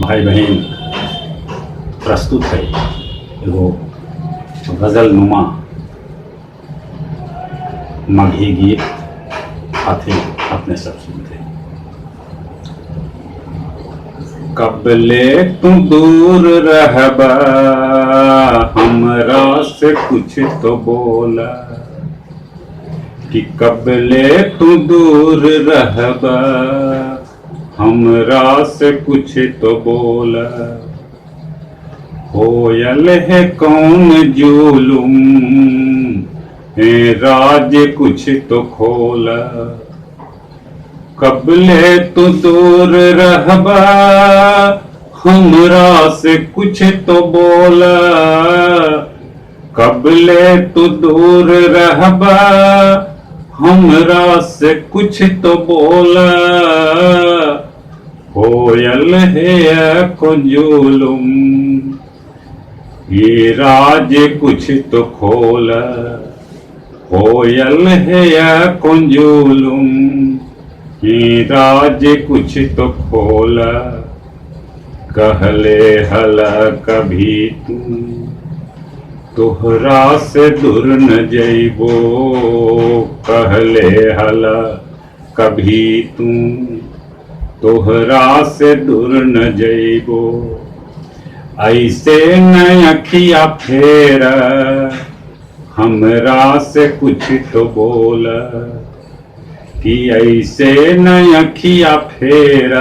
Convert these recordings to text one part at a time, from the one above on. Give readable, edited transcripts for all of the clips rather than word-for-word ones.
भाई बहन प्रस्तुत है एगो गजल नुमा मघी गीत हाथी अपने सब सुनते। कबले तू दूर रहबा हमरा से कुछ तो बोला कि कबले तू दूर रहबा हमरा से कुछ तो बोला। होयल है कौन जुलुम है राज कुछ तो खोला। कबले तू दूर रहबा हमरा से कुछ तो बोला। कबले तू दूर रहबा हमरा से कुछ तो बोला। होयल है को जुलुम ये राज कुछ तो खोला। होयल है को जुलुम ये राज कुछ तो खोला। कहले हला कभी तू तोहरा से दूर न जइबो। कहले हला कभी तू तोहरा से दूर न जइबो। ऐसे न अखिया फेर हमरा से कुछ तो बोला कि ऐसे न अखिया फेर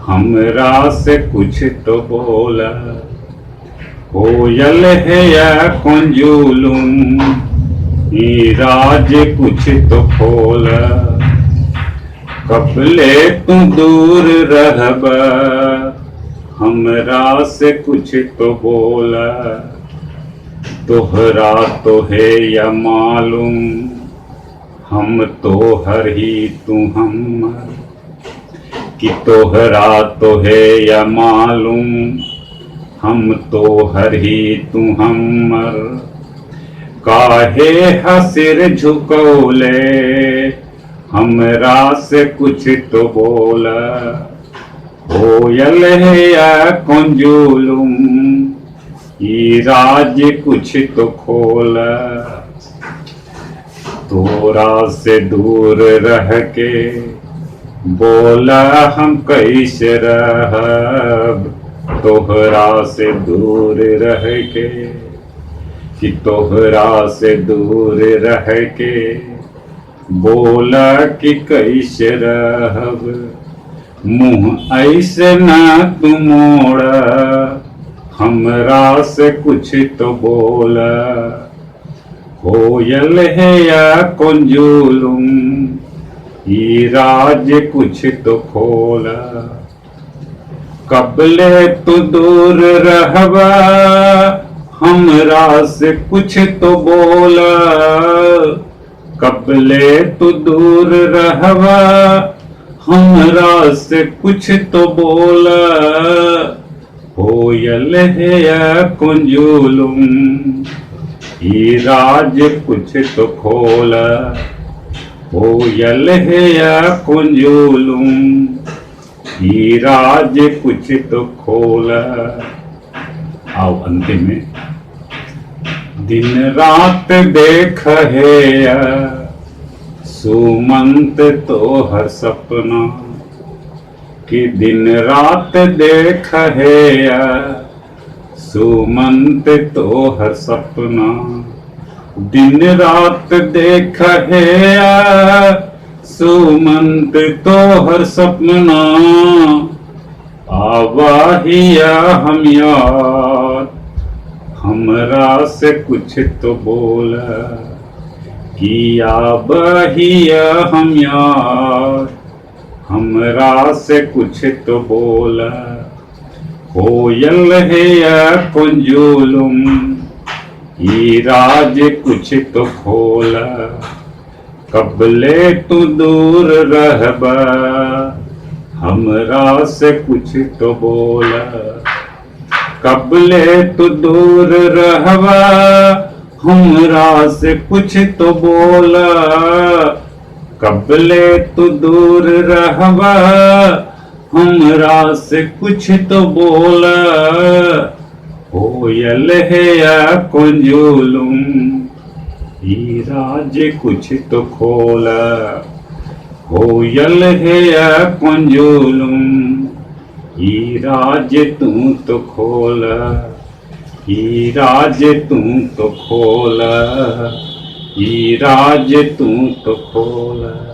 हमरा से कुछ तो बोला। होयल है कौन जुलुम ये राज कुछ तो खोला। कबले तू दूर रहबा हमरा से कुछ तो बोला। तोहरा तो है या मालूम हम तो हर ही तू हमर। कि तोहरा तो है या मालूम हम तो हर ही तू हमर। काहे हसिर झुकौले हमरा से कुछ तो बोला। होयल है या कौन जुलुम ये राज कुछ तो खोला। तोरा से दूर रह के बोला हम कैसे रहब। तोहरा से दूर रह के कि तोहरा से दूर रह के बोला कि कैसे रहब। मुँह ऐसे ना तू मोड़ा हमरा से कुछ तो बोला। होयल है या कौन जुलुम ये राज कुछ तो खोला। कबले तू दूर रहबा हमरा से कुछ तो बोला। कबले तू दूर रहबा हमरा से कुछ तो बोला। होयल है या कौन जुलुम ये राज कुछ तो खोला। होयल है या कौन जुलुम ये राज कुछ तो खोला। आओ अंतिम में दिन रात देख है सुमंत तो हर सपना। कि दिन रात देख है सुमंत तो हर सपना। दिन रात देख है सुमंत तो हर सपना। आवाहिया हम यार हमरा से कुछ तो बोला। कि आवाहिया हम यार हमरा से कुछ तो बोला। होयल है या कौन जुलुम ये राज कुछ तो खोला। कबले तू दूर रहबा हमरा से कुछ तो बोला। कबले तू दूर रहबा हमरा से कुछ तो बोला। कबले तू दूर रहबा हमरा से कुछ तो बोल, होयल है या कुंजुलुम, ई राज कुछ तो खोल, होयल है या कुंजुलुम, ई राज तू तो खोल, ई राज तू तो खोल, ई राज तू तो खोल।